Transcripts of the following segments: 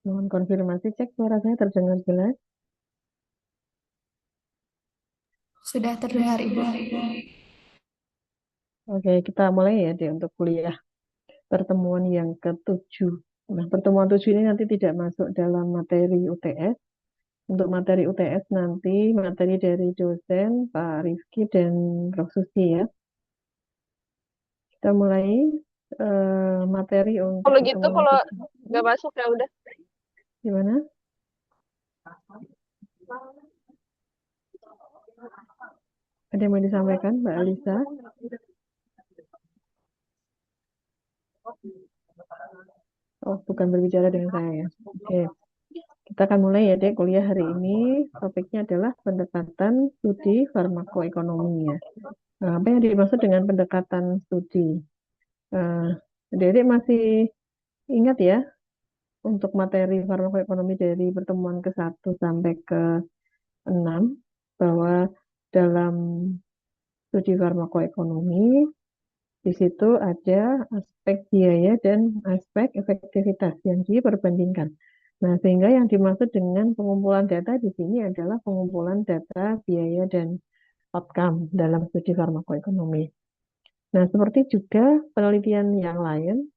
Mohon konfirmasi, cek suara saya terdengar jelas. Sudah terdengar Ibu. Oke, kita mulai ya deh untuk kuliah pertemuan yang ketujuh. Nah, pertemuan tujuh ini nanti tidak masuk dalam materi UTS. Untuk materi UTS nanti materi dari dosen Pak Rifki dan Prof. Susi ya. Kita mulai materi untuk Kalau gitu, pertemuan kalau tujuh. nggak masuk ya udah. Gimana? Ada yang mau disampaikan, Mbak Alisa? Oh, bukan berbicara dengan saya ya. Oke. Kita akan mulai ya, Dek. Kuliah hari ini topiknya adalah pendekatan studi farmakoekonomi ya. Nah, apa yang dimaksud dengan pendekatan studi? Eh, Dek masih ingat ya untuk materi farmakoekonomi dari pertemuan ke-1 sampai ke-6 bahwa dalam studi farmakoekonomi di situ ada aspek biaya dan aspek efektivitas yang diperbandingkan. Nah, sehingga yang dimaksud dengan pengumpulan data di sini adalah pengumpulan data biaya dan outcome dalam studi farmakoekonomi. Nah, seperti juga penelitian yang lain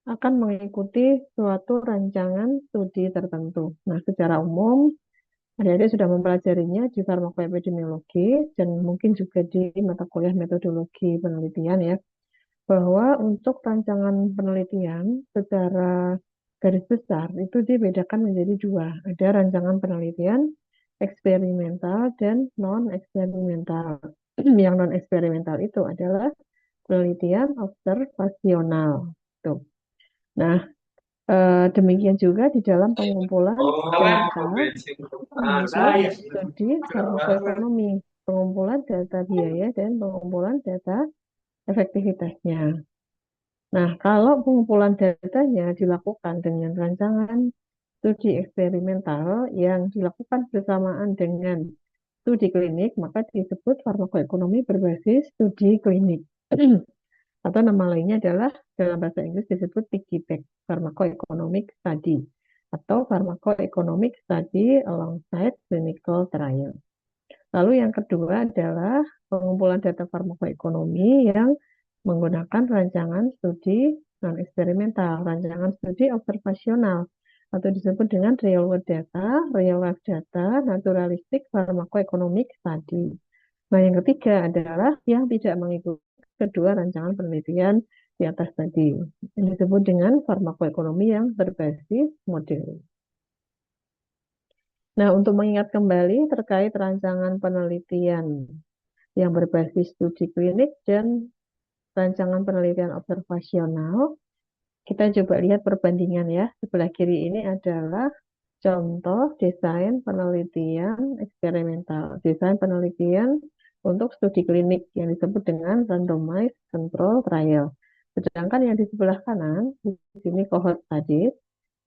akan mengikuti suatu rancangan studi tertentu. Nah, secara umum, adik-adik sudah mempelajarinya di farmakoepidemiologi dan mungkin juga di mata kuliah metodologi penelitian ya, bahwa untuk rancangan penelitian secara garis besar itu dibedakan menjadi dua. Ada rancangan penelitian eksperimental dan non-eksperimental. Yang non-eksperimental itu adalah penelitian observasional. Tuh. Nah, demikian juga di dalam pengumpulan data untuk studi farmakoekonomi, pengumpulan data biaya dan pengumpulan data efektivitasnya. Nah, kalau pengumpulan datanya dilakukan dengan rancangan studi eksperimental yang dilakukan bersamaan dengan studi klinik, maka disebut farmakoekonomi berbasis studi klinik. Atau nama lainnya adalah dalam bahasa Inggris disebut piggyback pharmacoeconomic study atau pharmacoeconomic study alongside clinical trial. Lalu yang kedua adalah pengumpulan data farmakoekonomi yang menggunakan rancangan studi non-eksperimental, rancangan studi observasional, atau disebut dengan real world data, real life data, naturalistic pharmacoeconomic study. Nah, yang ketiga adalah yang tidak mengikuti kedua rancangan penelitian di atas tadi. Ini disebut dengan farmakoekonomi yang berbasis model. Nah, untuk mengingat kembali terkait rancangan penelitian yang berbasis studi klinik dan rancangan penelitian observasional, kita coba lihat perbandingan ya. Sebelah kiri ini adalah contoh desain penelitian eksperimental, desain penelitian untuk studi klinik yang disebut dengan randomized control trial. Sedangkan yang di sebelah kanan, di sini cohort studies,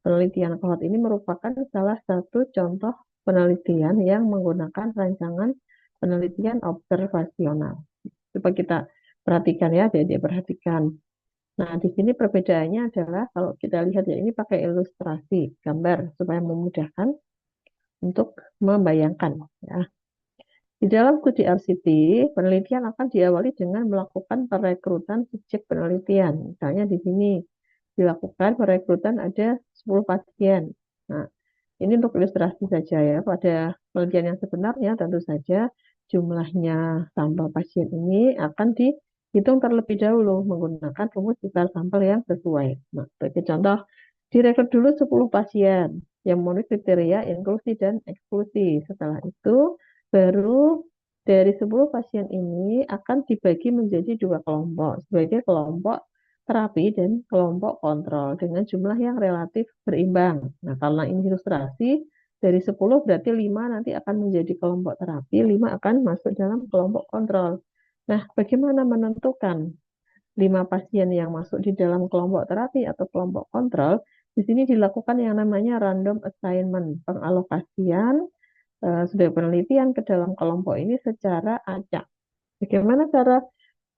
penelitian cohort ini merupakan salah satu contoh penelitian yang menggunakan rancangan penelitian observasional. Coba kita perhatikan ya, jadi perhatikan. Nah, di sini perbedaannya adalah kalau kita lihat ya ini pakai ilustrasi gambar supaya memudahkan untuk membayangkan ya. Di dalam studi RCT, penelitian akan diawali dengan melakukan perekrutan subjek penelitian. Misalnya di sini dilakukan perekrutan ada 10 pasien. Nah, ini untuk ilustrasi saja ya. Pada penelitian yang sebenarnya tentu saja jumlahnya sampel pasien ini akan dihitung terlebih dahulu menggunakan rumus besar sampel yang sesuai. Nah, sebagai contoh, direkrut dulu 10 pasien yang memenuhi kriteria inklusi dan eksklusi. Setelah itu, baru dari 10 pasien ini akan dibagi menjadi dua kelompok sebagai kelompok terapi dan kelompok kontrol dengan jumlah yang relatif berimbang. Nah, karena ini ilustrasi, dari 10 berarti 5 nanti akan menjadi kelompok terapi, 5 akan masuk dalam kelompok kontrol. Nah, bagaimana menentukan 5 pasien yang masuk di dalam kelompok terapi atau kelompok kontrol? Di sini dilakukan yang namanya random assignment, pengalokasian sudut penelitian ke dalam kelompok ini secara acak. Bagaimana cara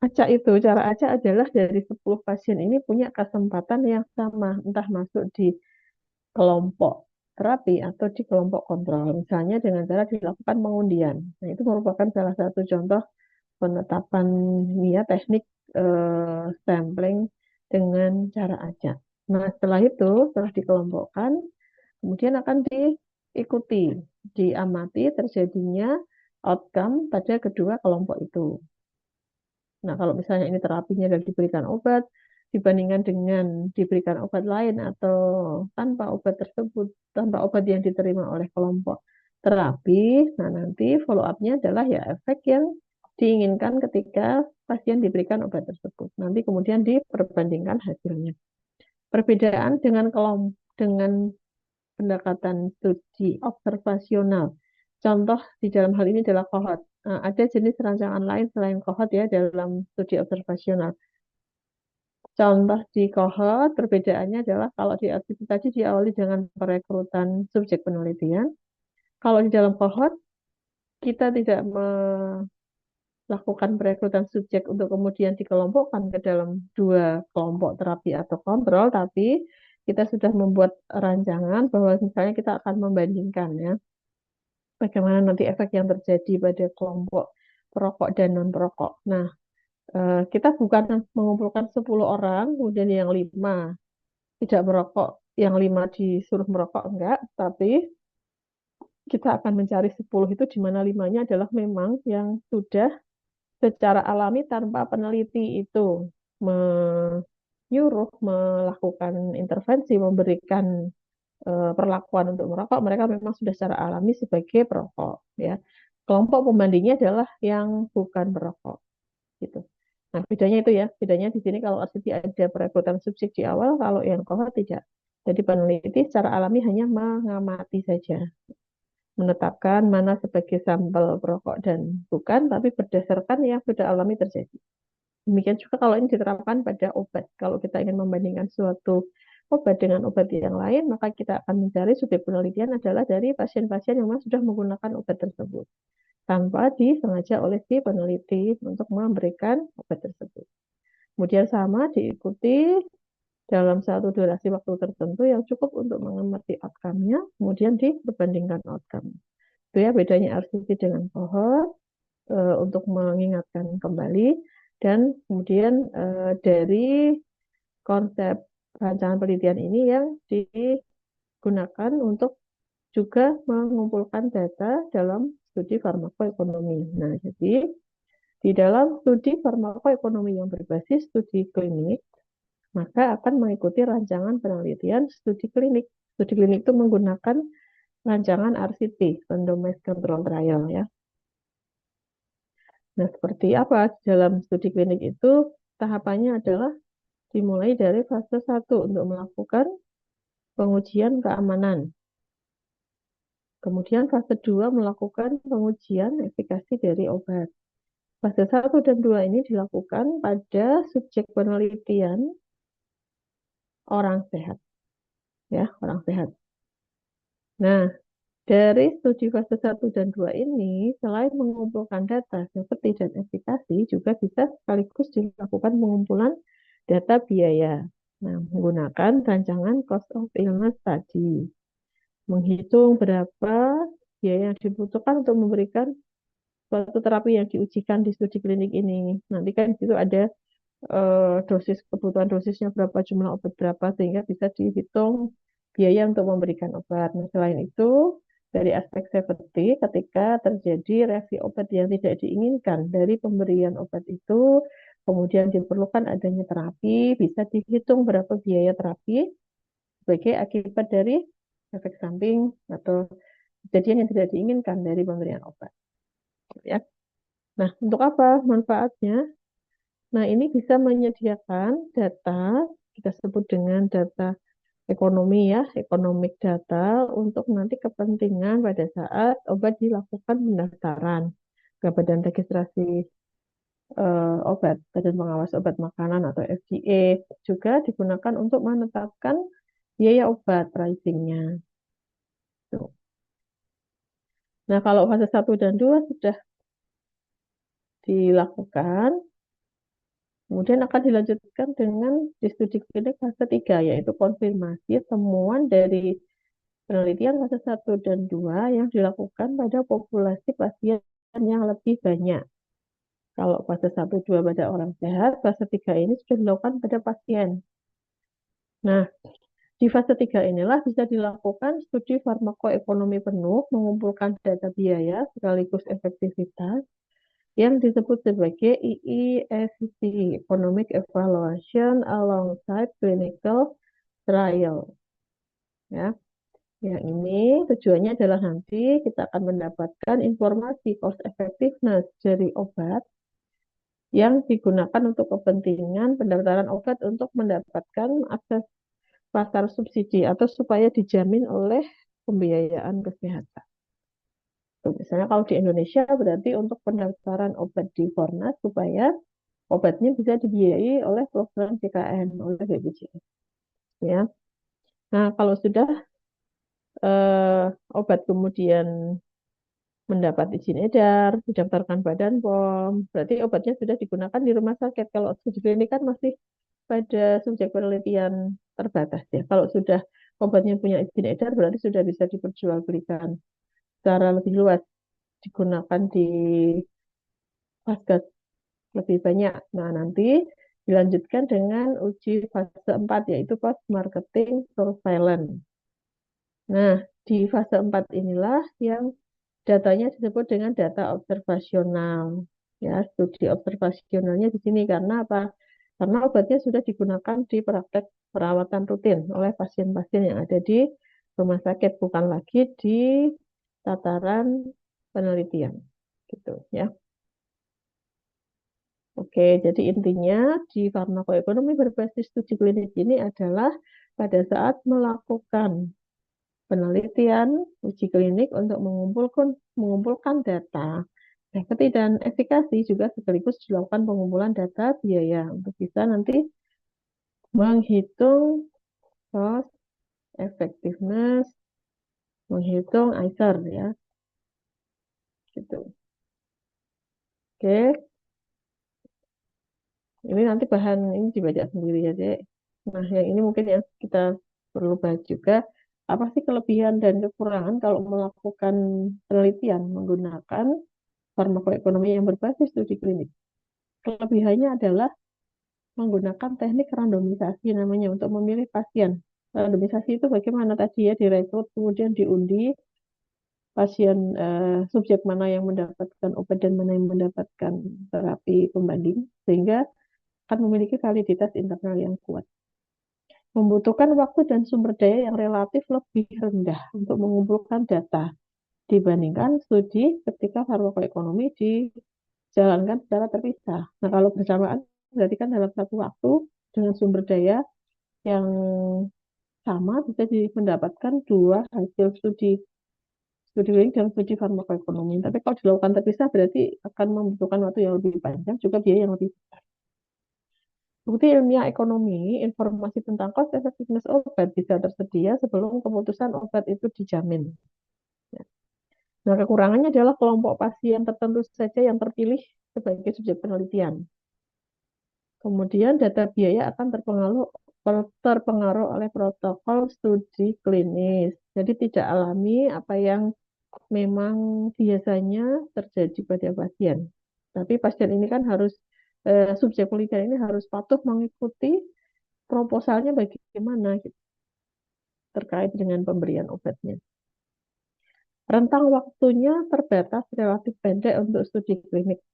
acak itu? Cara acak adalah dari 10 pasien ini punya kesempatan yang sama, entah masuk di kelompok terapi atau di kelompok kontrol, misalnya dengan cara dilakukan pengundian. Nah, itu merupakan salah satu contoh penetapan ya teknik sampling dengan cara acak. Nah, setelah itu, setelah dikelompokkan, kemudian akan diikuti, diamati terjadinya outcome pada kedua kelompok itu. Nah, kalau misalnya ini terapinya dan diberikan obat, dibandingkan dengan diberikan obat lain atau tanpa obat tersebut, tanpa obat yang diterima oleh kelompok terapi, nah nanti follow up-nya adalah ya efek yang diinginkan ketika pasien diberikan obat tersebut. Nanti kemudian diperbandingkan hasilnya. Perbedaan dengan pendekatan studi observasional. Contoh di dalam hal ini adalah kohort. Nah, ada jenis rancangan lain selain kohort ya dalam studi observasional. Contoh di kohort, perbedaannya adalah kalau di aktivitas tadi diawali dengan perekrutan subjek penelitian. Kalau di dalam kohort, kita tidak melakukan perekrutan subjek untuk kemudian dikelompokkan ke dalam dua kelompok terapi atau kontrol, tapi kita sudah membuat rancangan bahwa misalnya kita akan membandingkan ya bagaimana nanti efek yang terjadi pada kelompok perokok dan non-perokok. Nah, kita bukan mengumpulkan 10 orang, kemudian yang 5 tidak merokok, yang 5 disuruh merokok, enggak. Tapi kita akan mencari 10 itu di mana 5-nya adalah memang yang sudah secara alami tanpa peneliti itu menyuruh melakukan intervensi, memberikan perlakuan untuk merokok, mereka memang sudah secara alami sebagai perokok ya. Kelompok pembandingnya adalah yang bukan perokok gitu. Nah, bedanya itu ya, bedanya di sini kalau RCT ada perekrutan subjek di awal, kalau yang kohort tidak. Jadi peneliti secara alami hanya mengamati saja, menetapkan mana sebagai sampel perokok dan bukan, tapi berdasarkan yang sudah alami terjadi. Demikian juga kalau ini diterapkan pada obat. Kalau kita ingin membandingkan suatu obat dengan obat yang lain, maka kita akan mencari subjek penelitian adalah dari pasien-pasien yang memang sudah menggunakan obat tersebut tanpa disengaja oleh si peneliti untuk memberikan obat tersebut. Kemudian sama diikuti dalam satu durasi waktu tertentu yang cukup untuk mengerti outcome-nya, kemudian diperbandingkan outcome. Itu ya bedanya RCT dengan cohort untuk mengingatkan kembali dan kemudian dari konsep rancangan penelitian ini yang digunakan untuk juga mengumpulkan data dalam studi farmakoekonomi. Nah, jadi di dalam studi farmakoekonomi yang berbasis studi klinik, maka akan mengikuti rancangan penelitian studi klinik. Studi klinik itu menggunakan rancangan RCT, Randomized Control Trial ya. Nah, seperti apa dalam studi klinik itu? Tahapannya adalah dimulai dari fase 1 untuk melakukan pengujian keamanan. Kemudian fase 2 melakukan pengujian efikasi dari obat. Fase 1 dan 2 ini dilakukan pada subjek penelitian orang sehat. Ya, orang sehat. Nah, dari studi fase 1 dan 2 ini, selain mengumpulkan data seperti dan efikasi, juga bisa sekaligus dilakukan pengumpulan data biaya. Nah, menggunakan rancangan cost of illness tadi. Menghitung berapa biaya yang dibutuhkan untuk memberikan suatu terapi yang diujikan di studi klinik ini. Nanti kan di situ ada dosis, kebutuhan dosisnya berapa, jumlah obat berapa, sehingga bisa dihitung biaya untuk memberikan obat. Nah, selain itu, dari aspek safety, ketika terjadi reaksi obat yang tidak diinginkan dari pemberian obat itu, kemudian diperlukan adanya terapi, bisa dihitung berapa biaya terapi sebagai akibat dari efek samping atau kejadian yang tidak diinginkan dari pemberian obat. Ya. Nah, untuk apa manfaatnya? Nah, ini bisa menyediakan data, kita sebut dengan data ekonomi ya, economic data untuk nanti kepentingan pada saat obat dilakukan pendaftaran ke Badan Registrasi Obat, Badan Pengawas Obat Makanan atau FDA, juga digunakan untuk menetapkan biaya obat pricing-nya. Tuh. Nah, kalau fase 1 dan 2 sudah dilakukan, Kemudian akan dilanjutkan dengan di studi klinik fase 3, yaitu konfirmasi temuan dari penelitian fase 1 dan 2 yang dilakukan pada populasi pasien yang lebih banyak. Kalau fase 1-2 pada orang sehat, fase 3 ini sudah dilakukan pada pasien. Nah, di fase 3 inilah bisa dilakukan studi farmakoekonomi penuh, mengumpulkan data biaya sekaligus efektivitas yang disebut sebagai EESC, Economic Evaluation Alongside Clinical Trial. Ya, yang ini tujuannya adalah nanti kita akan mendapatkan informasi cost effectiveness dari obat yang digunakan untuk kepentingan pendaftaran obat untuk mendapatkan akses pasar subsidi atau supaya dijamin oleh pembiayaan kesehatan. Tuh, misalnya kalau di Indonesia berarti untuk pendaftaran obat di Fornas supaya obatnya bisa dibiayai oleh program JKN oleh BPJS. Ya. Nah, kalau sudah obat kemudian mendapat izin edar, didaftarkan Badan POM, berarti obatnya sudah digunakan di rumah sakit. Kalau uji klinik kan masih pada subjek penelitian terbatas ya. Kalau sudah obatnya punya izin edar, berarti sudah bisa diperjualbelikan secara lebih luas, digunakan di vaskes lebih banyak. Nah, nanti dilanjutkan dengan uji fase 4 yaitu post marketing surveillance. Nah, di fase 4 inilah yang datanya disebut dengan data observasional. Ya, studi observasionalnya di sini karena apa? Karena obatnya sudah digunakan di praktek perawatan rutin oleh pasien-pasien yang ada di rumah sakit, bukan lagi di tataran penelitian. Gitu ya. Oke, jadi intinya di farmakoekonomi berbasis studi klinis ini adalah pada saat melakukan penelitian uji klinik untuk mengumpulkan data efektif dan efikasi juga sekaligus dilakukan pengumpulan data biaya untuk bisa nanti menghitung cost effectiveness, menghitung ICER ya, gitu. Oke, ini nanti bahan ini dibaca sendiri ya, Dek. Nah, yang ini mungkin yang kita perlu bahas juga, apa sih kelebihan dan kekurangan kalau melakukan penelitian menggunakan farmakoekonomi yang berbasis studi klinik. Kelebihannya adalah menggunakan teknik randomisasi namanya untuk memilih pasien. Randomisasi itu bagaimana tadi ya direkrut kemudian diundi pasien subjek mana yang mendapatkan obat dan mana yang mendapatkan terapi pembanding sehingga akan memiliki validitas internal yang kuat. Membutuhkan waktu dan sumber daya yang relatif lebih rendah untuk mengumpulkan data dibandingkan studi ketika farmakoekonomi dijalankan secara terpisah. Nah, kalau bersamaan berarti kan dalam satu waktu dengan sumber daya yang sama bisa mendapatkan dua hasil studi studi klinik dan studi farmakoekonomi. Tapi kalau dilakukan terpisah berarti akan membutuhkan waktu yang lebih panjang, juga biaya yang lebih besar. Bukti ilmiah ekonomi, informasi tentang cost effectiveness obat bisa tersedia sebelum keputusan obat itu dijamin. Nah, kekurangannya adalah kelompok pasien tertentu saja yang terpilih sebagai subjek penelitian. Kemudian data biaya akan terpengaruh oleh protokol studi klinis. Jadi tidak alami apa yang memang biasanya terjadi pada pasien. Tapi pasien ini kan harus subjek penelitian ini harus patuh mengikuti proposalnya bagaimana gitu, terkait dengan pemberian obatnya. Rentang waktunya terbatas relatif pendek untuk studi klinik,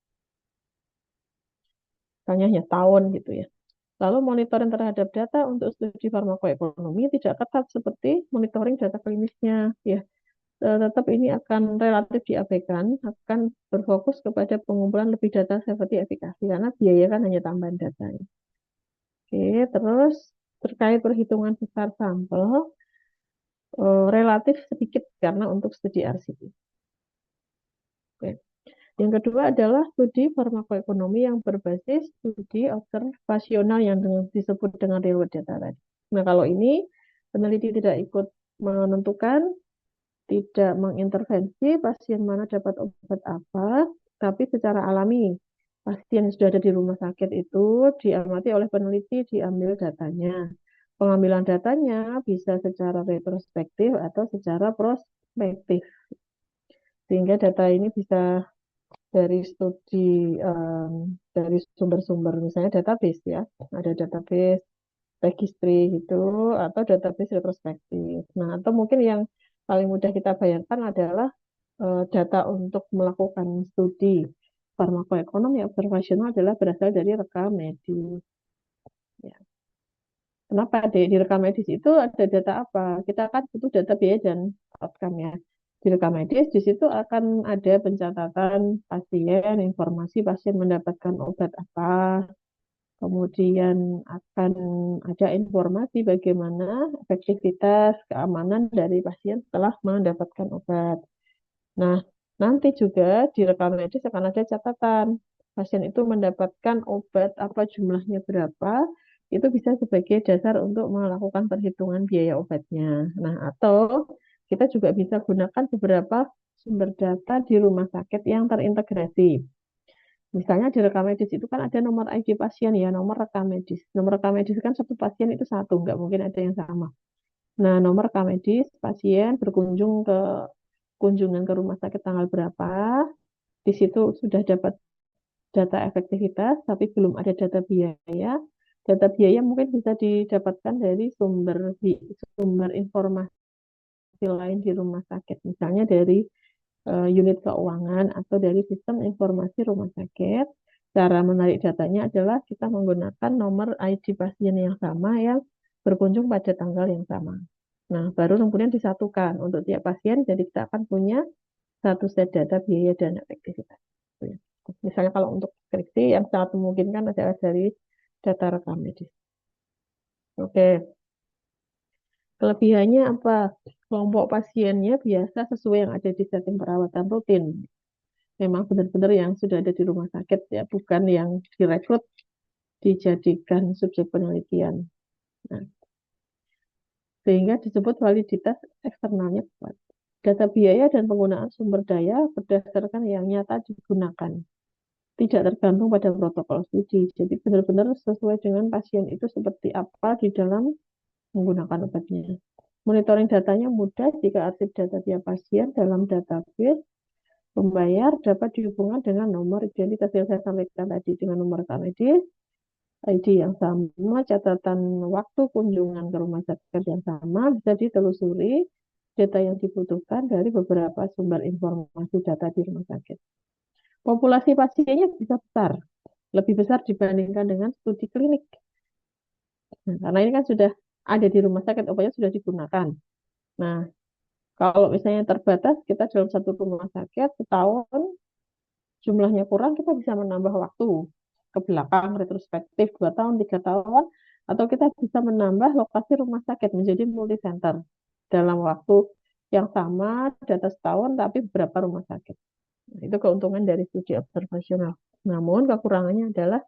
hanya tahun gitu ya. Lalu monitoring terhadap data untuk studi farmakoekonomi tidak ketat seperti monitoring data klinisnya ya. Tetap ini akan relatif diabaikan, akan berfokus kepada pengumpulan lebih data seperti efikasi karena biaya kan hanya tambahan data. Oke, terus terkait perhitungan besar sampel relatif sedikit karena untuk studi RCT. Oke. Yang kedua adalah studi farmakoekonomi yang berbasis studi observasional yang disebut dengan real world data tadi. Nah, kalau ini peneliti tidak ikut menentukan, tidak mengintervensi pasien mana dapat obat apa, tapi secara alami pasien yang sudah ada di rumah sakit itu diamati oleh peneliti, diambil datanya. Pengambilan datanya bisa secara retrospektif atau secara prospektif. Sehingga data ini bisa dari studi dari sumber-sumber misalnya database ya, ada database registry itu atau database retrospektif. Nah, atau mungkin yang paling mudah kita bayangkan adalah data untuk melakukan studi farmakoekonomi observasional adalah berasal dari rekam medis. Ya. Kenapa di rekam medis itu ada data apa? Kita kan butuh data biaya dan outcome ya. Di rekam medis di situ akan ada pencatatan pasien, informasi pasien mendapatkan obat apa, kemudian akan ada informasi bagaimana efektivitas, keamanan dari pasien setelah mendapatkan obat. Nah, nanti juga di rekam medis akan ada catatan. Pasien itu mendapatkan obat apa jumlahnya berapa, itu bisa sebagai dasar untuk melakukan perhitungan biaya obatnya. Nah, atau kita juga bisa gunakan beberapa sumber data di rumah sakit yang terintegrasi. Misalnya di rekam medis itu kan ada nomor ID pasien ya, nomor rekam medis. Nomor rekam medis kan satu pasien itu satu, nggak mungkin ada yang sama. Nah, nomor rekam medis pasien berkunjung ke kunjungan ke rumah sakit tanggal berapa, di situ sudah dapat data efektivitas, tapi belum ada data biaya. Data biaya mungkin bisa didapatkan dari sumber informasi lain di rumah sakit, misalnya dari unit keuangan atau dari sistem informasi rumah sakit. Cara menarik datanya adalah kita menggunakan nomor ID pasien yang sama yang berkunjung pada tanggal yang sama. Nah, baru kemudian disatukan untuk tiap pasien, jadi kita akan punya satu set data biaya dan efektivitas. Misalnya kalau untuk skripsi yang sangat memungkinkan adalah dari data rekam medis. Oke, kelebihannya apa? Kelompok pasiennya biasa sesuai yang ada di setting perawatan rutin. Memang benar-benar yang sudah ada di rumah sakit ya, bukan yang direkrut dijadikan subjek penelitian. Nah, sehingga disebut validitas eksternalnya kuat. Data biaya dan penggunaan sumber daya berdasarkan yang nyata digunakan. Tidak tergantung pada protokol studi. Jadi benar-benar sesuai dengan pasien itu seperti apa di dalam menggunakan obatnya. Monitoring datanya mudah jika arsip data tiap pasien dalam database pembayar dapat dihubungkan dengan nomor identitas yang saya sampaikan tadi dengan nomor rekam medis, ID yang sama, catatan waktu kunjungan ke rumah sakit yang sama, bisa ditelusuri data yang dibutuhkan dari beberapa sumber informasi data di rumah sakit. Populasi pasiennya bisa besar, lebih besar dibandingkan dengan studi klinik. Nah, karena ini kan sudah ada di rumah sakit, obatnya sudah digunakan. Nah, kalau misalnya terbatas, kita dalam satu rumah sakit setahun jumlahnya kurang, kita bisa menambah waktu ke belakang, retrospektif 2 tahun, 3 tahun, atau kita bisa menambah lokasi rumah sakit menjadi multi center dalam waktu yang sama, data setahun, tapi beberapa rumah sakit. Nah, itu keuntungan dari studi observasional. Namun kekurangannya adalah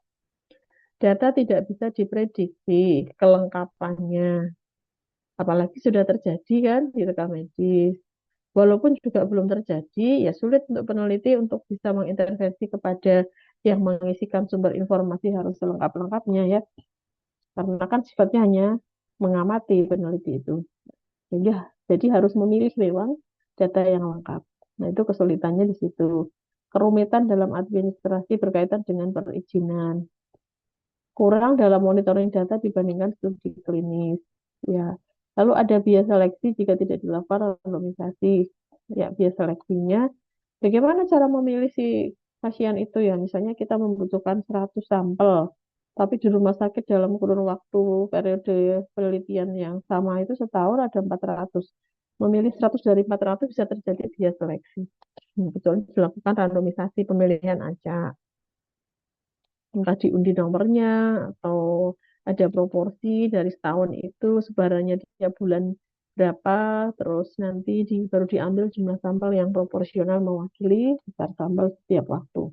data tidak bisa diprediksi kelengkapannya. Apalagi sudah terjadi kan di rekam medis. Walaupun juga belum terjadi, ya sulit untuk peneliti untuk bisa mengintervensi kepada yang mengisikan sumber informasi harus selengkap-lengkapnya ya. Karena kan sifatnya hanya mengamati peneliti itu. Sehingga jadi harus memilih memang data yang lengkap. Nah, itu kesulitannya di situ. Kerumitan dalam administrasi berkaitan dengan perizinan. Kurang dalam monitoring data dibandingkan studi klinis. Ya, lalu ada bias seleksi jika tidak dilakukan randomisasi. Ya, bias seleksinya, bagaimana cara memilih si pasien itu ya? Misalnya kita membutuhkan 100 sampel, tapi di rumah sakit dalam kurun waktu periode penelitian yang sama itu setahun ada 400. Memilih 100 dari 400 bisa terjadi bias seleksi. Kecuali dilakukan randomisasi pemilihan acak, entah diundi nomornya atau ada proporsi dari setahun itu sebarannya tiap bulan berapa, terus nanti baru diambil jumlah sampel yang proporsional mewakili besar sampel setiap waktu.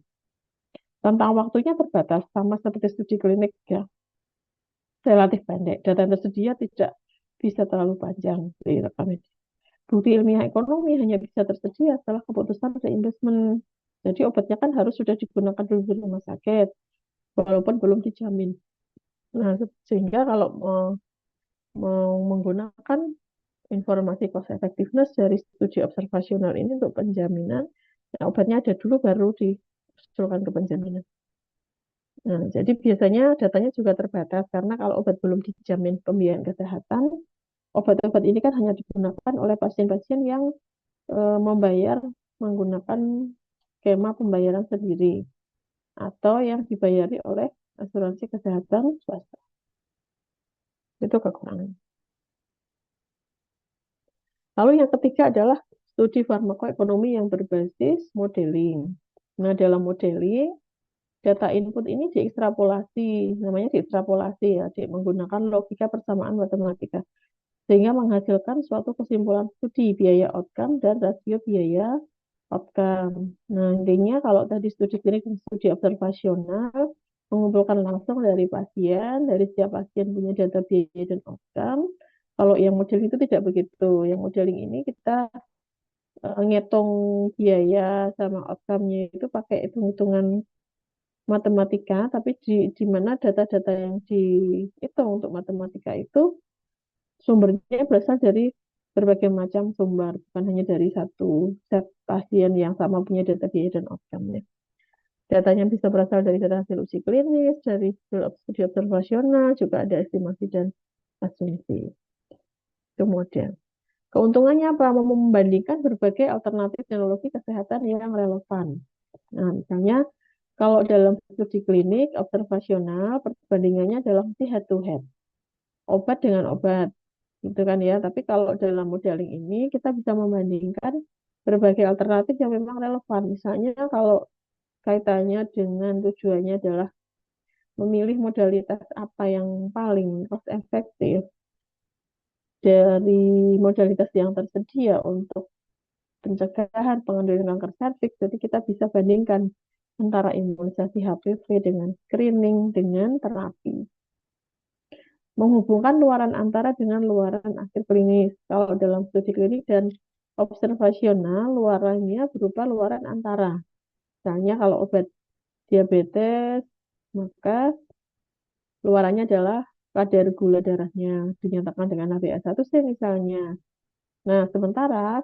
Tentang waktunya terbatas, sama seperti studi klinik ya, relatif pendek. Data yang tersedia tidak bisa terlalu panjang direkam. Bukti ilmiah ekonomi hanya bisa tersedia setelah keputusan reinvestment Jadi obatnya kan harus sudah digunakan dulu di rumah sakit, walaupun belum dijamin. Nah, sehingga kalau mau menggunakan informasi cost effectiveness dari studi observasional ini untuk penjaminan, ya obatnya ada dulu baru diusulkan ke penjaminan. Nah, jadi biasanya datanya juga terbatas karena kalau obat belum dijamin pembiayaan kesehatan, obat-obat ini kan hanya digunakan oleh pasien-pasien yang membayar menggunakan skema pembayaran sendiri atau yang dibayari oleh asuransi kesehatan swasta. Itu kekurangan. Lalu yang ketiga adalah studi farmakoekonomi yang berbasis modeling. Nah, dalam modeling, data input ini diekstrapolasi, namanya diekstrapolasi ya, menggunakan logika persamaan matematika, sehingga menghasilkan suatu kesimpulan studi biaya outcome dan rasio biaya outcome. Nah, intinya kalau tadi studi klinik dan studi observasional, mengumpulkan langsung dari pasien, dari setiap pasien punya data biaya dan outcome. Kalau yang modeling itu tidak begitu. Yang modeling ini kita ngitung biaya sama outcome-nya itu pakai hitung-hitungan matematika, tapi di mana data-data yang dihitung untuk matematika itu sumbernya berasal dari berbagai macam sumber, bukan hanya dari satu set pasien yang sama punya data biaya dan outcome-nya. Datanya bisa berasal dari data hasil uji klinis, dari studi observasional, juga ada estimasi dan asumsi. Itu model. Keuntungannya apa? Membandingkan berbagai alternatif teknologi kesehatan yang relevan. Nah, misalnya kalau dalam studi klinik observasional, perbandingannya adalah mesti head to head, obat dengan obat, gitu kan ya. Tapi kalau dalam modeling ini kita bisa membandingkan berbagai alternatif yang memang relevan. Misalnya kalau kaitannya dengan tujuannya adalah memilih modalitas apa yang paling cost efektif dari modalitas yang tersedia untuk pencegahan pengendalian kanker serviks. Jadi kita bisa bandingkan antara imunisasi HPV dengan screening dengan terapi. Menghubungkan luaran antara dengan luaran akhir klinis. Kalau dalam studi klinik dan observasional, luarannya berupa luaran antara. Misalnya kalau obat diabetes, maka luarannya adalah kadar gula darahnya dinyatakan dengan HbA1c misalnya. Nah, sementara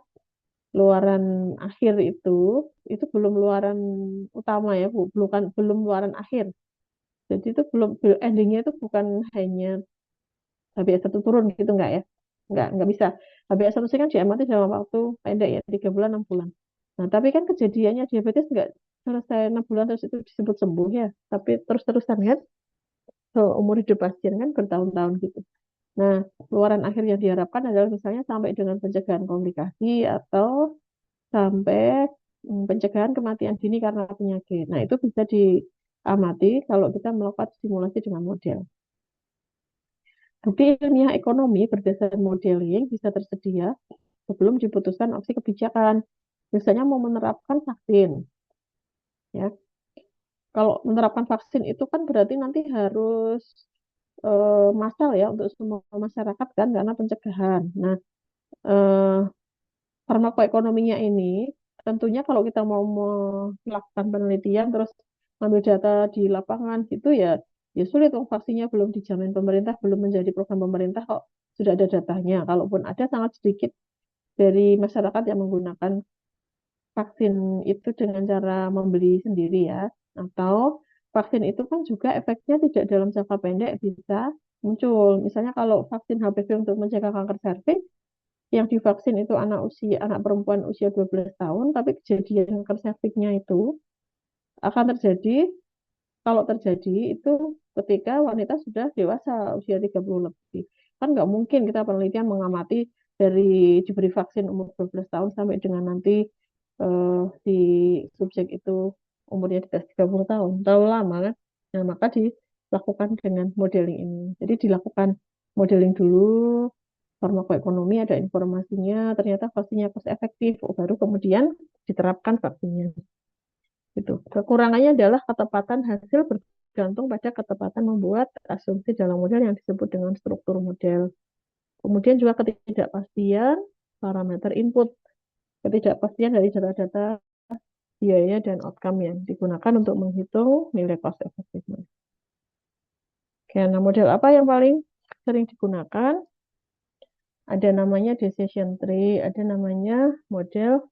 luaran akhir itu belum luaran utama ya, belum luaran akhir. Jadi itu belum endingnya itu bukan hanya HbA1 turun gitu enggak ya? Enggak bisa. HbA1c kan diamati dalam waktu pendek ya, 3 bulan, 6 bulan. Nah, tapi kan kejadiannya diabetes enggak selesai 6 bulan terus itu disebut sembuh ya, tapi terus-terusan kan umur hidup pasien kan bertahun-tahun gitu. Nah, luaran akhir yang diharapkan adalah misalnya sampai dengan pencegahan komplikasi atau sampai pencegahan kematian dini karena penyakit. Nah, itu bisa diamati kalau kita melakukan simulasi dengan model. Bukti ilmiah ekonomi berdasarkan modeling bisa tersedia sebelum diputuskan opsi kebijakan. Misalnya mau menerapkan vaksin, ya. Kalau menerapkan vaksin itu kan berarti nanti harus massal ya untuk semua masyarakat kan karena pencegahan. Nah, eh, farmakoekonominya ini tentunya kalau kita mau melakukan penelitian terus ambil data di lapangan gitu ya ya sulit. Vaksinnya belum dijamin pemerintah, belum menjadi program pemerintah kok sudah ada datanya. Kalaupun ada sangat sedikit dari masyarakat yang menggunakan vaksin itu dengan cara membeli sendiri ya. Atau vaksin itu kan juga efeknya tidak dalam jangka pendek bisa muncul. Misalnya kalau vaksin HPV untuk mencegah kanker serviks, yang divaksin itu anak perempuan usia 12 tahun, tapi kejadian kanker serviksnya itu akan terjadi kalau terjadi itu ketika wanita sudah dewasa usia 30 lebih. Kan nggak mungkin kita penelitian mengamati dari diberi vaksin umur 12 tahun sampai dengan nanti si subjek itu umurnya di atas 30 tahun. Terlalu lama kan? Nah, maka dilakukan dengan modeling ini. Jadi dilakukan modeling dulu, farmakoekonomi ada informasinya, ternyata vaksinnya cost efektif, baru kemudian diterapkan vaksinnya. Itu. Kekurangannya adalah ketepatan hasil bergantung pada ketepatan membuat asumsi dalam model yang disebut dengan struktur model. Kemudian juga ketidakpastian parameter input, ketidakpastian dari data-data biaya dan outcome yang digunakan untuk menghitung nilai cost effectiveness. Oke, nah model apa yang paling sering digunakan? Ada namanya decision tree, ada namanya model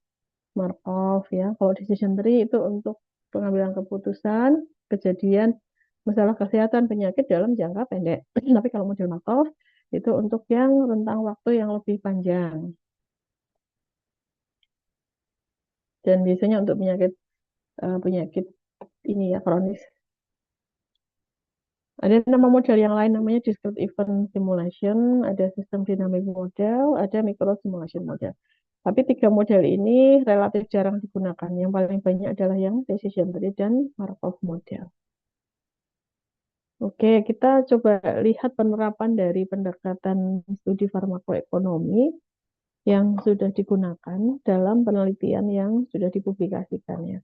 Markov ya. Kalau decision tree itu untuk pengambilan keputusan, kejadian, masalah kesehatan, penyakit dalam jangka pendek. Tapi kalau model Markov itu untuk yang rentang waktu yang lebih panjang. Dan biasanya untuk penyakit ini ya kronis. Ada nama model yang lain namanya discrete event simulation, ada sistem dynamic model, ada micro simulation model. Tapi tiga model ini relatif jarang digunakan. Yang paling banyak adalah yang decision tree dan Markov model. Oke, kita coba lihat penerapan dari pendekatan studi farmakoekonomi yang sudah digunakan dalam penelitian yang sudah dipublikasikan ya.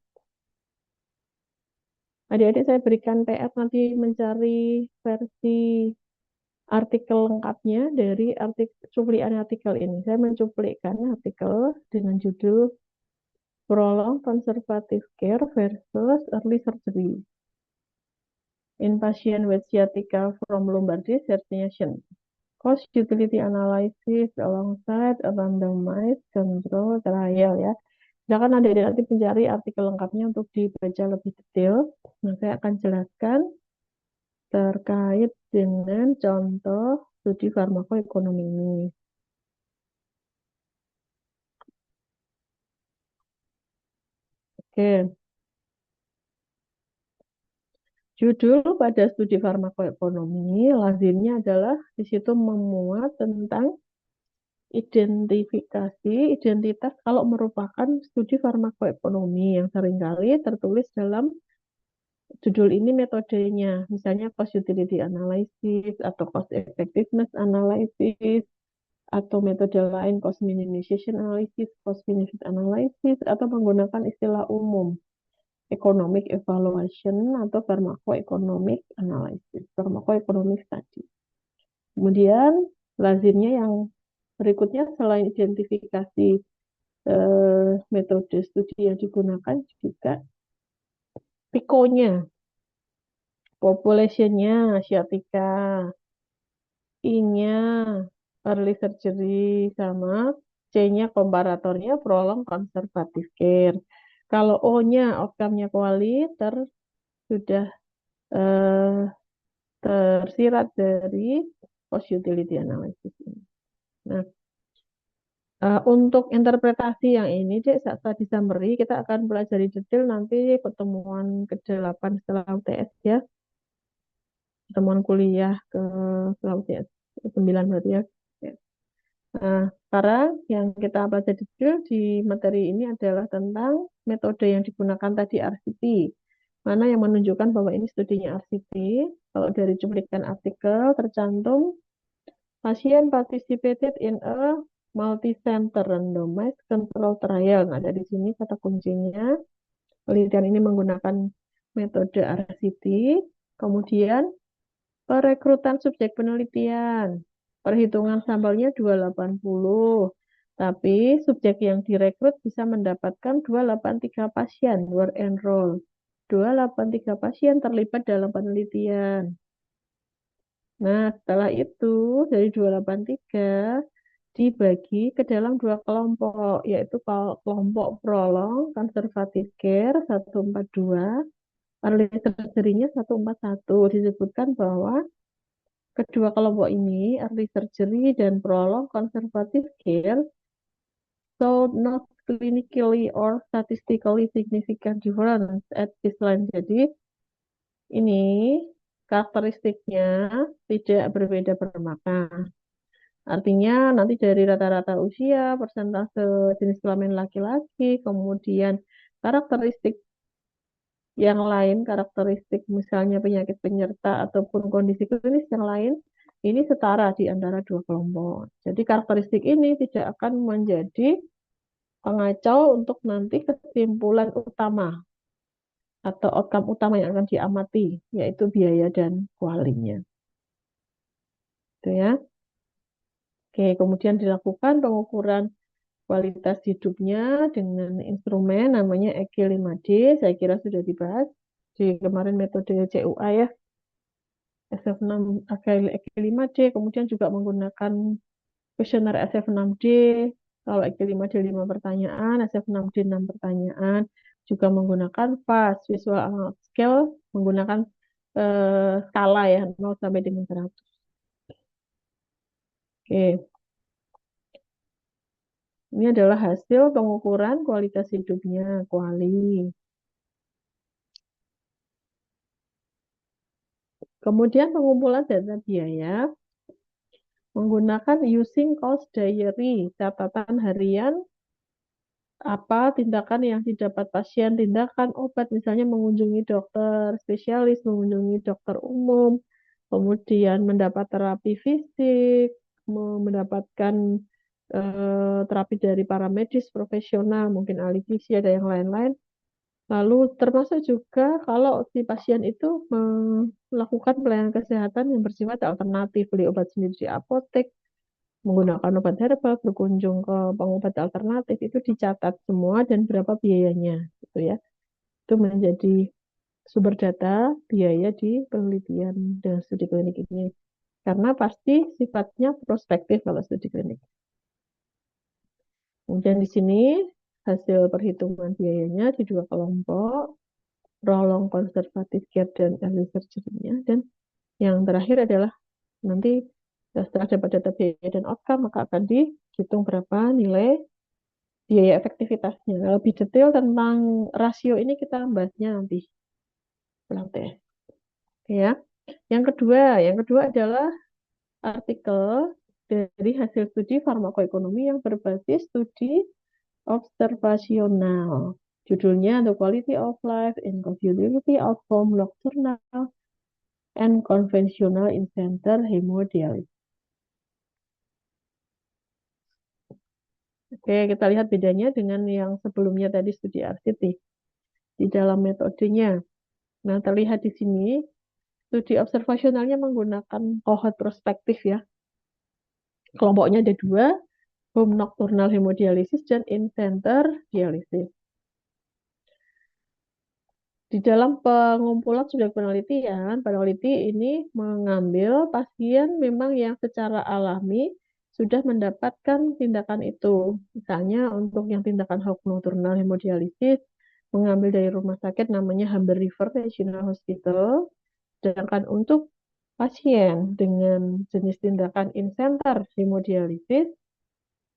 Adik-adik saya berikan PR nanti mencari versi artikel lengkapnya dari cuplikan artikel ini. Saya mencuplikkan artikel dengan judul Prolonged Conservative Care versus Early Surgery in Patient with Sciatica from Lombardy Herniation. Cost Utility Analysis alongside a randomized control trial ya. Silakan adik-adik nanti mencari artikel lengkapnya untuk dibaca lebih detail. Nah, saya akan jelaskan terkait dengan contoh studi farmakoekonomi ini. Oke, judul pada studi farmakoekonomi lazimnya adalah di situ memuat tentang identitas kalau merupakan studi farmakoekonomi yang seringkali tertulis dalam judul ini metodenya, misalnya cost utility analysis atau cost effectiveness analysis atau metode lain cost minimization analysis, cost benefit analysis atau menggunakan istilah umum economic evaluation atau pharmacoeconomic analysis, pharmacoeconomic study. Kemudian lazimnya yang berikutnya selain identifikasi metode studi yang digunakan juga PICO-nya, population-nya, sciatica, I-nya, early surgery, sama C-nya komparatornya prolong conservative care. Kalau O-nya outcome-nya kualiter sudah eh, tersirat dari cost utility analysis ini. Nah, untuk interpretasi yang ini, Dek, saat tadi summary, kita akan pelajari detail nanti pertemuan ke-8 setelah UTS ya. Pertemuan kuliah setelah UTS 9 berarti ya. Ya. Nah, sekarang yang kita pelajari detail di materi ini adalah tentang metode yang digunakan tadi RCT. Mana yang menunjukkan bahwa ini studinya RCT. Kalau dari cuplikan artikel tercantum pasien participated in a multi-center randomized control trial. Nah, dari sini kata kuncinya. Penelitian ini menggunakan metode RCT. Kemudian perekrutan subjek penelitian. Perhitungan sampelnya 280. Tapi subjek yang direkrut bisa mendapatkan 283 pasien were enrolled. 283 pasien terlibat dalam penelitian. Nah, setelah itu dari 283 dibagi ke dalam dua kelompok, yaitu kelompok prolong, conservative care 142, early surgery-nya 141. Disebutkan bahwa kedua kelompok ini, early surgery dan prolong conservative care, so not clinically or statistically significant difference at baseline. Jadi ini karakteristiknya tidak berbeda per maka. Artinya nanti dari rata-rata usia, persentase jenis kelamin laki-laki, kemudian karakteristik yang lain, karakteristik misalnya penyakit penyerta ataupun kondisi klinis yang lain, ini setara di antara dua kelompok. Jadi karakteristik ini tidak akan menjadi pengacau untuk nanti kesimpulan utama atau outcome utama yang akan diamati, yaitu biaya dan kualinya. Itu ya. Oke, kemudian dilakukan pengukuran kualitas hidupnya dengan instrumen namanya EQ 5D. Saya kira sudah dibahas di kemarin metode CUA ya, SF6, EQ 5D, kemudian juga menggunakan kuesioner SF6D. Kalau EQ 5D 5 pertanyaan, SF6D 6 pertanyaan, juga menggunakan FAST, Visual Analog Scale, menggunakan skala ya, 0 sampai dengan 100. Oke. Ini adalah hasil pengukuran kualitas hidupnya, kuali. Kemudian pengumpulan data biaya menggunakan using cost diary, catatan harian apa tindakan yang didapat pasien, tindakan obat, misalnya mengunjungi dokter spesialis, mengunjungi dokter umum, kemudian mendapat terapi fisik, mendapatkan terapi dari para medis profesional, mungkin ahli gizi, ada yang lain-lain. Lalu termasuk juga kalau si pasien itu melakukan pelayanan kesehatan yang bersifat alternatif, beli obat sendiri di apotek, menggunakan obat herbal, berkunjung ke pengobat alternatif, itu dicatat semua dan berapa biayanya, gitu ya. Itu menjadi sumber data biaya di penelitian dan studi klinik ini. Karena pasti sifatnya prospektif kalau studi klinik. Kemudian di sini hasil perhitungan biayanya di dua kelompok, prolong konservatif care dan early surgery-nya. Dan yang terakhir adalah nanti setelah dapat data biaya dan outcome, maka akan dihitung berapa nilai biaya efektivitasnya. Lebih detail tentang rasio ini kita bahasnya nanti setelah tes. Ya. Yang kedua adalah artikel dari hasil studi farmakoekonomi yang berbasis studi observasional. Judulnya The Quality of Life and Continuity of Home Nocturnal and Conventional In-Center Hemodialysis. Oke, kita lihat bedanya dengan yang sebelumnya tadi studi RCT di dalam metodenya. Nah, terlihat di sini studi observasionalnya menggunakan kohort prospektif ya. Kelompoknya ada dua, home nocturnal hemodialisis dan in-center dialisis. Di dalam pengumpulan sudah penelitian, peneliti ini mengambil pasien memang yang secara alami sudah mendapatkan tindakan itu. Misalnya untuk yang tindakan home nocturnal hemodialisis, mengambil dari rumah sakit namanya Humber River Regional Hospital. Sedangkan untuk pasien dengan jenis tindakan in-center hemodialisis,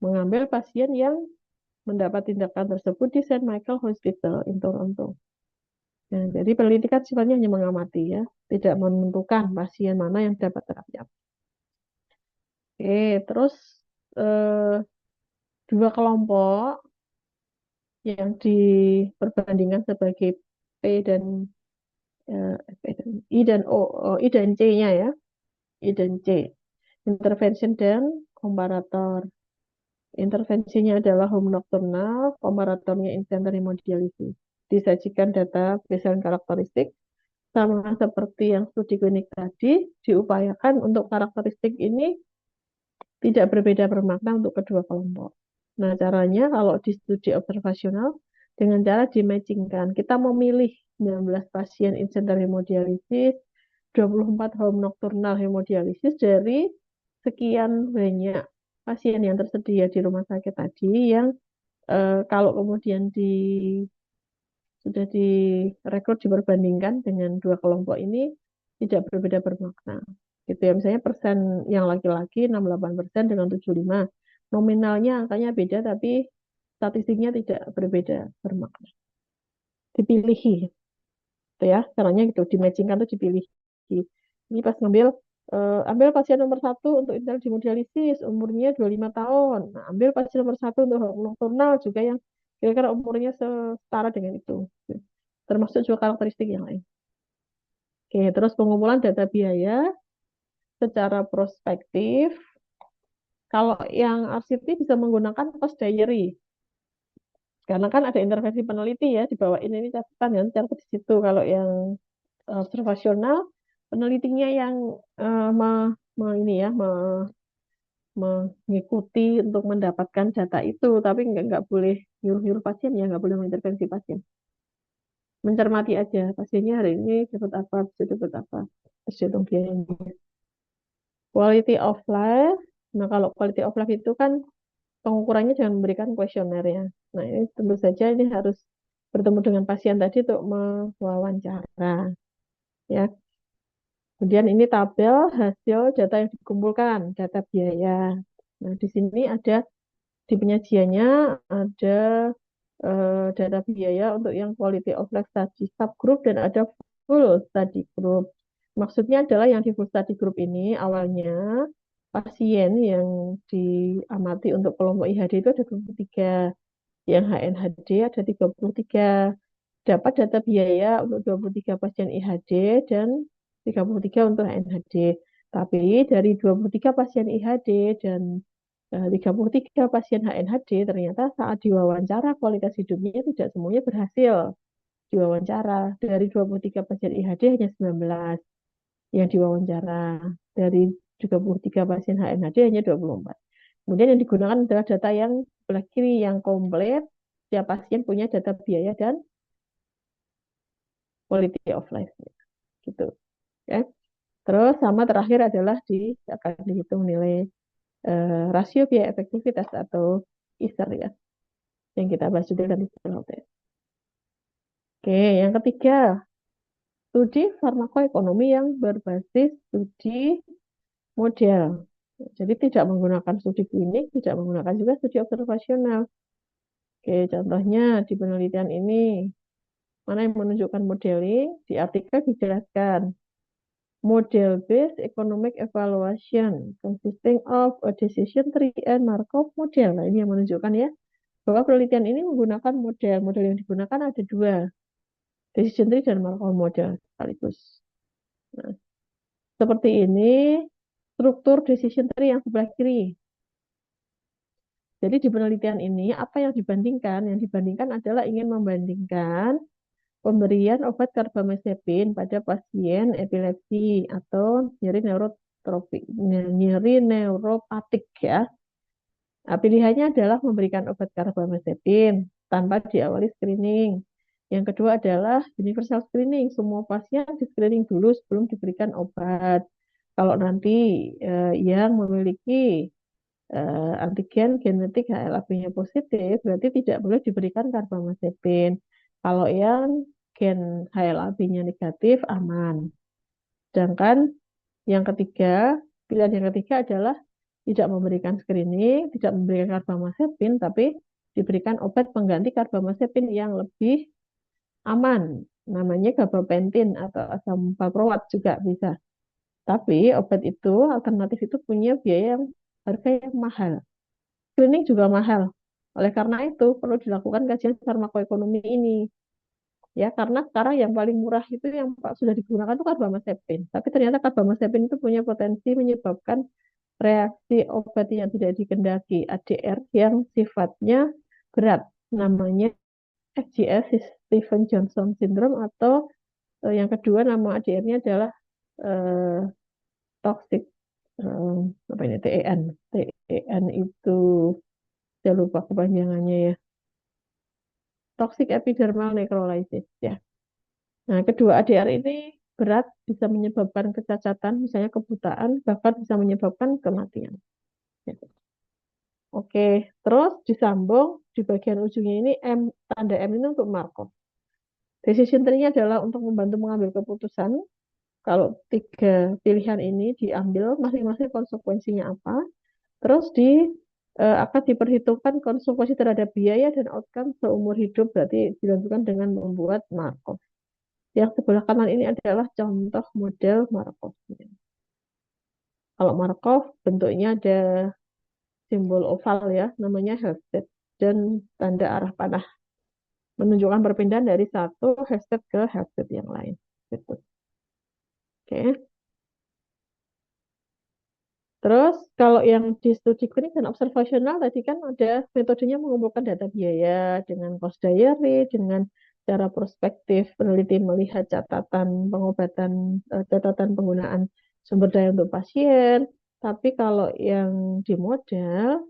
mengambil pasien yang mendapat tindakan tersebut di Saint Michael Hospital in Toronto. Nah, jadi peneliti kan sifatnya hanya mengamati ya, tidak menentukan pasien mana yang dapat terapi apa. Oke, terus eh, dua kelompok yang diperbandingkan sebagai P dan I dan O, I dan C-nya ya, I dan C. Intervention dan komparator. Intervensinya adalah home nocturnal, komparatornya in-center hemodialisis. Disajikan data baseline karakteristik sama seperti yang studi klinik tadi, diupayakan untuk karakteristik ini tidak berbeda bermakna untuk kedua kelompok. Nah, caranya kalau di studi observasional dengan cara dimatchingkan. Kita memilih 19 pasien in-center hemodialisis, 24 home nocturnal hemodialisis dari sekian banyak pasien yang tersedia di rumah sakit tadi yang kalau kemudian sudah direkrut diperbandingkan dengan dua kelompok ini tidak berbeda bermakna. Gitu ya, misalnya persen yang laki-laki 68% dengan 75. Nominalnya angkanya beda tapi statistiknya tidak berbeda bermakna. Dipilih gitu ya, caranya gitu, dimatchingkan tuh dipilih. Ini pas ambil pasien nomor satu untuk internal hemodialisis, umurnya 25 tahun. Nah, ambil pasien nomor satu untuk nocturnal juga yang kira-kira umurnya setara dengan itu. Termasuk juga karakteristik yang lain. Oke, terus pengumpulan data biaya secara prospektif. Kalau yang RCT bisa menggunakan cost diary. Karena kan ada intervensi peneliti ya, dibawain ini catatan ya, catat di situ. Kalau yang observasional, penelitinya yang ini ya, mengikuti untuk mendapatkan data itu, tapi nggak boleh nyuruh-nyuruh pasien ya, nggak boleh mengintervensi pasien. Mencermati aja, pasiennya hari ini dapat apa, bisa dapat apa, terus hitung biayanya. Quality of life, nah kalau quality of life itu kan pengukurannya jangan memberikan kuesioner ya. Nah ini tentu saja ini harus bertemu dengan pasien tadi untuk mewawancara ya. Kemudian ini tabel hasil data yang dikumpulkan, data biaya. Nah di sini ada di penyajiannya ada data biaya untuk yang quality of life study subgroup dan ada full study group. Maksudnya adalah yang di full study group ini awalnya pasien yang diamati untuk kelompok IHD itu ada 23, yang HNHD ada 33. Dapat data biaya untuk 23 pasien IHD dan 33 untuk HNHD. Tapi dari 23 pasien IHD dan 33 pasien HNHD ternyata saat diwawancara kualitas hidupnya tidak semuanya berhasil diwawancara. Dari 23 pasien IHD hanya 19 yang diwawancara. Dari 33 pasien HNHD hanya 24. Kemudian yang digunakan adalah data yang sebelah kiri yang komplit. Setiap pasien punya data biaya dan quality of life gitu ya. Terus sama terakhir adalah akan dihitung nilai rasio biaya efektivitas atau ISER ya, yang kita bahas juga dari LTS. Oke, yang ketiga, studi farmakoekonomi yang berbasis studi model. Jadi tidak menggunakan studi klinik, tidak menggunakan juga studi observasional. Oke, contohnya di penelitian ini, mana yang menunjukkan modeling, di artikel dijelaskan. Model-based economic evaluation consisting of a decision tree and Markov model. Nah, ini yang menunjukkan ya bahwa penelitian ini menggunakan model. Model yang digunakan ada dua, decision tree dan Markov model sekaligus. Nah, seperti ini struktur decision tree yang sebelah kiri. Jadi di penelitian ini apa yang dibandingkan? Yang dibandingkan adalah ingin membandingkan pemberian obat karbamazepin pada pasien epilepsi atau nyeri neuropatik ya. Nah, pilihannya adalah memberikan obat karbamazepin tanpa diawali screening. Yang kedua adalah universal screening. Semua pasien di screening dulu sebelum diberikan obat. Kalau nanti yang memiliki antigen genetik HLA-B-nya positif, berarti tidak boleh diberikan karbamazepin. Kalau yang gen HLA-B-nya negatif, aman. Sedangkan yang ketiga, pilihan yang ketiga adalah tidak memberikan screening, tidak memberikan karbamazepin, tapi diberikan obat pengganti karbamazepin yang lebih aman. Namanya gabapentin atau asam valproat juga bisa. Tapi obat itu, alternatif itu punya biaya yang harga yang mahal. Screening juga mahal. Oleh karena itu, perlu dilakukan kajian farmakoekonomi ini. Ya, karena sekarang yang paling murah itu yang sudah digunakan itu karbamazepin. Tapi ternyata karbamazepin itu punya potensi menyebabkan reaksi obat yang tidak dikendaki ADR yang sifatnya berat. Namanya FGS, Stephen Johnson Syndrome, atau yang kedua nama ADR-nya adalah eh, toxic eh, apa ini TEN. TEN itu saya lupa kepanjangannya ya. Toxic epidermal necrolysis ya. Nah, kedua ADR ini berat, bisa menyebabkan kecacatan, misalnya kebutaan, bahkan bisa menyebabkan kematian. Ya. Oke, terus disambung di bagian ujungnya ini M, tanda M ini untuk Markov. Decision tree-nya adalah untuk membantu mengambil keputusan. Kalau tiga pilihan ini diambil, masing-masing konsekuensinya apa. Terus akan diperhitungkan konsekuensi terhadap biaya dan outcome seumur hidup, berarti dilakukan dengan membuat Markov. Yang sebelah kanan ini adalah contoh model Markov. Kalau Markov bentuknya ada simbol oval ya, namanya Halstead dan tanda arah panah, menunjukkan perpindahan dari satu Halstead ke Halstead yang lain. Gitu. Oke. Terus kalau yang di studi klinik dan observasional tadi kan ada metodenya mengumpulkan data biaya dengan cost diary, dengan cara prospektif peneliti melihat catatan pengobatan, catatan penggunaan sumber daya untuk pasien, Tapi kalau yang di model,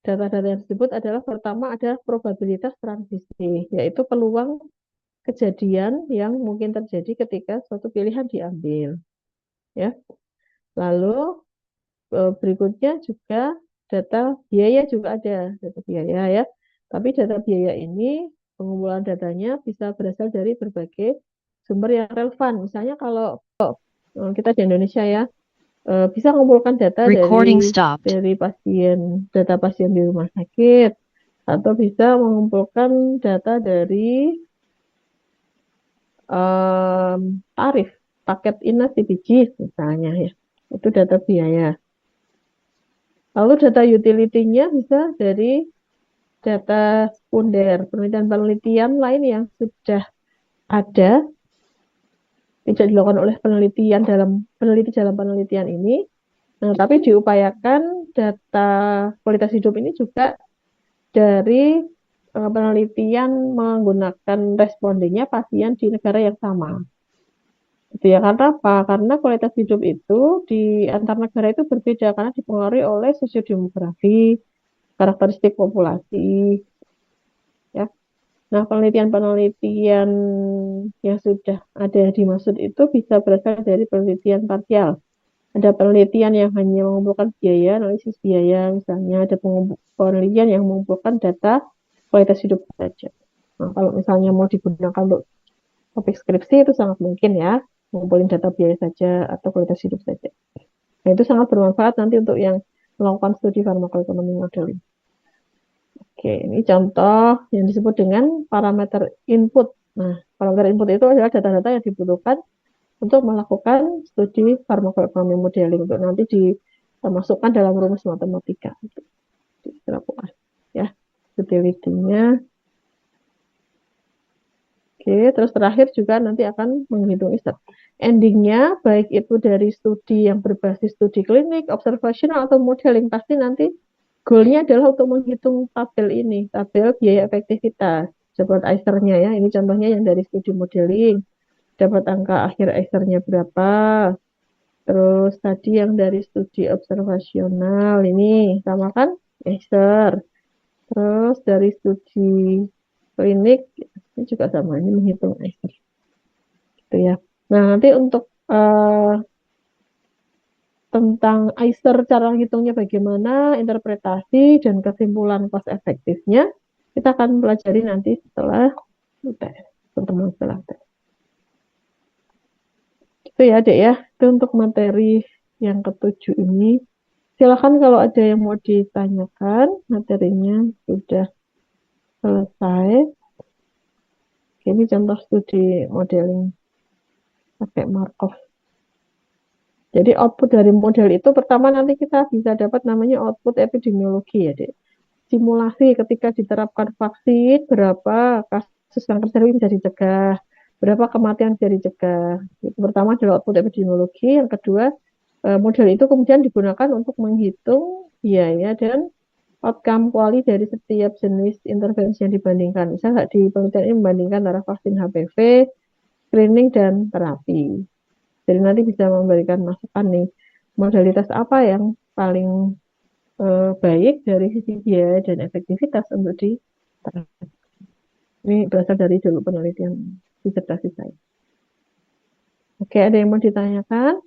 data-data yang disebut adalah pertama ada probabilitas transisi, yaitu peluang kejadian yang mungkin terjadi ketika suatu pilihan diambil. Ya, lalu berikutnya juga data biaya juga ada data biaya ya. Tapi data biaya ini pengumpulan datanya bisa berasal dari berbagai sumber yang relevan. Misalnya kalau kita di Indonesia ya bisa mengumpulkan data Recording stopped. dari pasien, data pasien di rumah sakit, atau bisa mengumpulkan data dari tarif paket Ina CPG misalnya ya. Itu data biaya. Lalu data utility-nya bisa dari data sekunder, penelitian-penelitian lain yang sudah ada, tidak dilakukan oleh peneliti dalam penelitian ini. Nah, tapi diupayakan data kualitas hidup ini juga dari penelitian menggunakan respondennya pasien di negara yang sama. Gitu ya, karena apa? Karena kualitas hidup itu di antar negara itu berbeda karena dipengaruhi oleh sosiodemografi, karakteristik populasi, ya. Nah, penelitian-penelitian yang sudah ada dimaksud itu bisa berasal dari penelitian parsial. Ada penelitian yang hanya mengumpulkan biaya, analisis biaya, misalnya ada penelitian yang mengumpulkan data kualitas hidup saja. Nah, kalau misalnya mau digunakan untuk topik skripsi itu sangat mungkin ya, mengumpulkan data biaya saja atau kualitas hidup saja. Nah, itu sangat bermanfaat nanti untuk yang melakukan studi farmakoekonomi modeling. Oke, ini contoh yang disebut dengan parameter input. Nah, parameter input itu adalah data-data yang dibutuhkan untuk melakukan studi farmakoekonomi modeling untuk nanti dimasukkan dalam rumus matematika dilakukan ya utility-nya. Oke, terus terakhir juga nanti akan menghitung istat. Endingnya baik itu dari studi yang berbasis studi klinik, observational atau modeling pasti nanti goalnya adalah untuk menghitung tabel ini, tabel biaya efektivitas. Dapat ICER-nya ya, ini contohnya yang dari studi modeling. Dapat angka akhir ICER-nya berapa. Terus tadi yang dari studi observasional ini sama kan ICER. Terus dari studi klinik ini juga sama, ini menghitung ICER. Gitu ya. Nah, nanti untuk tentang ICER cara hitungnya bagaimana, interpretasi dan kesimpulan cost efektifnya kita akan pelajari nanti setelah UTS, pertemuan setelah UTS. Itu ya, Dek ya. Itu untuk materi yang ketujuh ini. Silakan kalau ada yang mau ditanyakan, materinya sudah selesai. Ini contoh studi modeling pakai Markov. Jadi output dari model itu pertama nanti kita bisa dapat namanya output epidemiologi ya, Dek. Simulasi ketika diterapkan vaksin, berapa kasus kanker cervix bisa dicegah, berapa kematian bisa dicegah. Itu pertama adalah output epidemiologi, yang kedua model itu kemudian digunakan untuk menghitung biaya dan outcome quality dari setiap jenis intervensi yang dibandingkan. Misalnya di penelitian ini membandingkan antara vaksin HPV, screening, dan terapi. Jadi nanti bisa memberikan masukan nih, modalitas apa yang paling baik dari sisi biaya dan efektivitas untuk diterapkan. Ini berasal dari dulu penelitian disertasi saya. Oke, ada yang mau ditanyakan?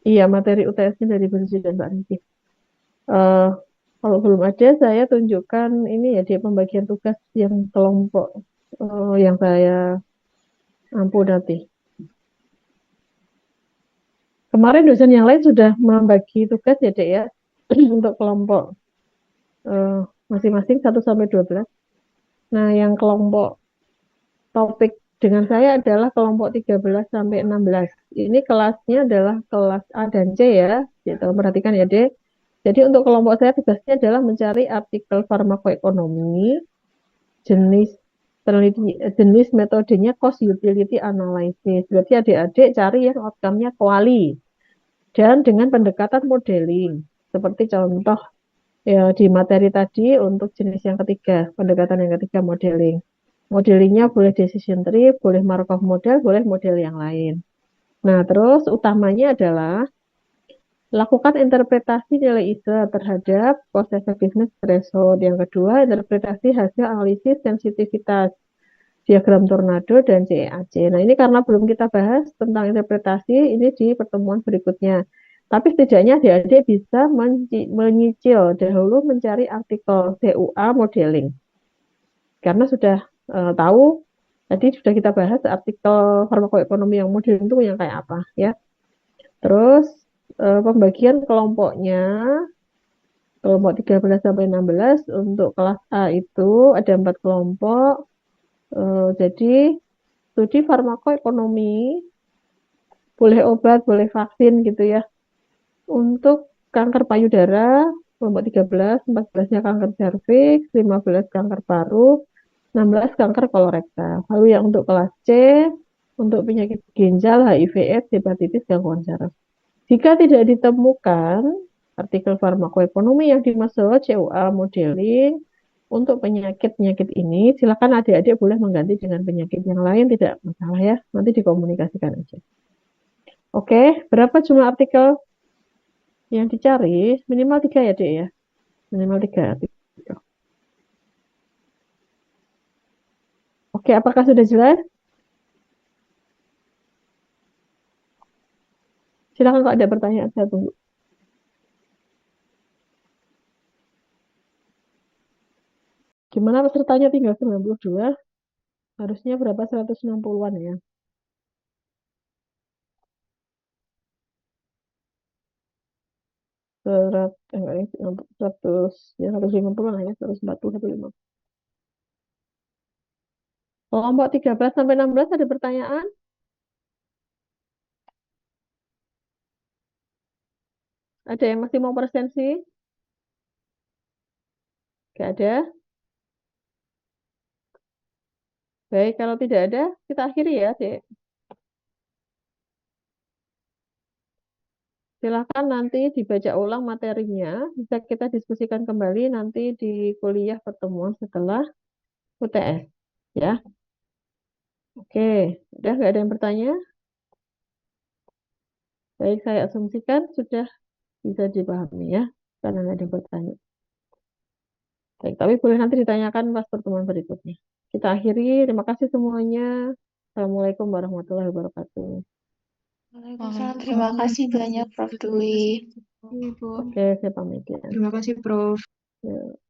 Iya, materi UTS-nya dari Bu Susi dan Mbak Rizky. Eh, kalau belum ada, saya tunjukkan ini ya di pembagian tugas yang kelompok yang saya ampu nanti. Kemarin dosen yang lain sudah membagi tugas ya, Dek ya, untuk kelompok eh, masing-masing 1 sampai 12. Nah, yang kelompok topik dengan saya adalah kelompok 13 sampai 16. Ini kelasnya adalah kelas A dan C ya. Gitu, perhatikan ya, Dek. Jadi untuk kelompok saya tugasnya adalah mencari artikel farmakoekonomi, jenis jenis metodenya cost utility analysis. Berarti adik-adik cari yang outcome-nya quali dan dengan pendekatan modeling. Seperti contoh ya di materi tadi untuk jenis yang ketiga, pendekatan yang ketiga modeling. Modelingnya boleh decision tree, boleh Markov model, boleh model yang lain. Nah, terus utamanya adalah lakukan interpretasi nilai ISA terhadap cost effectiveness threshold. Yang kedua, interpretasi hasil analisis sensitivitas diagram tornado dan CEAC. Nah, ini karena belum kita bahas tentang interpretasi ini di pertemuan berikutnya. Tapi setidaknya adik-adik bisa menyicil dahulu mencari artikel CUA modeling. Karena sudah tahu, tadi sudah kita bahas artikel farmakoekonomi yang modeling itu yang kayak apa ya. Terus pembagian kelompoknya, kelompok 13 sampai 16 untuk kelas A itu ada 4 kelompok. Jadi studi farmakoekonomi, boleh obat, boleh vaksin gitu ya. Untuk kanker payudara, kelompok 13, 14-nya kanker serviks, 15 kanker paru, 16 kanker kolorektal. Lalu yang untuk kelas C, untuk penyakit ginjal, HIV, AIDS, hepatitis, gangguan saraf. Jika tidak ditemukan artikel farmakoekonomi yang dimaksud CUA modeling untuk penyakit-penyakit ini, silakan adik-adik boleh mengganti dengan penyakit yang lain, tidak masalah ya. Nanti dikomunikasikan aja. Oke, berapa jumlah artikel yang dicari? Minimal 3 ya, Dek ya. Minimal 3 artikel. Oke, apakah sudah jelas? Silakan kalau ada pertanyaan, saya tunggu. Gimana pesertanya tinggal 92? Harusnya berapa? 160-an ya. 100, ya 150 lah ya, 140, 150. Kelompok 13 sampai 16 ada pertanyaan? Ada yang masih mau presensi? Gak ada? Baik, kalau tidak ada, kita akhiri ya, Dek. Silahkan nanti dibaca ulang materinya, bisa kita diskusikan kembali nanti di kuliah pertemuan setelah UTS. Ya, oke. Udah nggak ada yang bertanya? Baik, saya asumsikan sudah bisa dipahami ya, karena nggak ada yang bertanya. Baik, tapi boleh nanti ditanyakan pas pertemuan berikutnya. Kita akhiri, terima kasih semuanya. Assalamualaikum warahmatullahi wabarakatuh. Waalaikumsalam. Terima kasih banyak, Prof. Dwi. Oke, saya pamit ya. Terima kasih, Prof. Ya.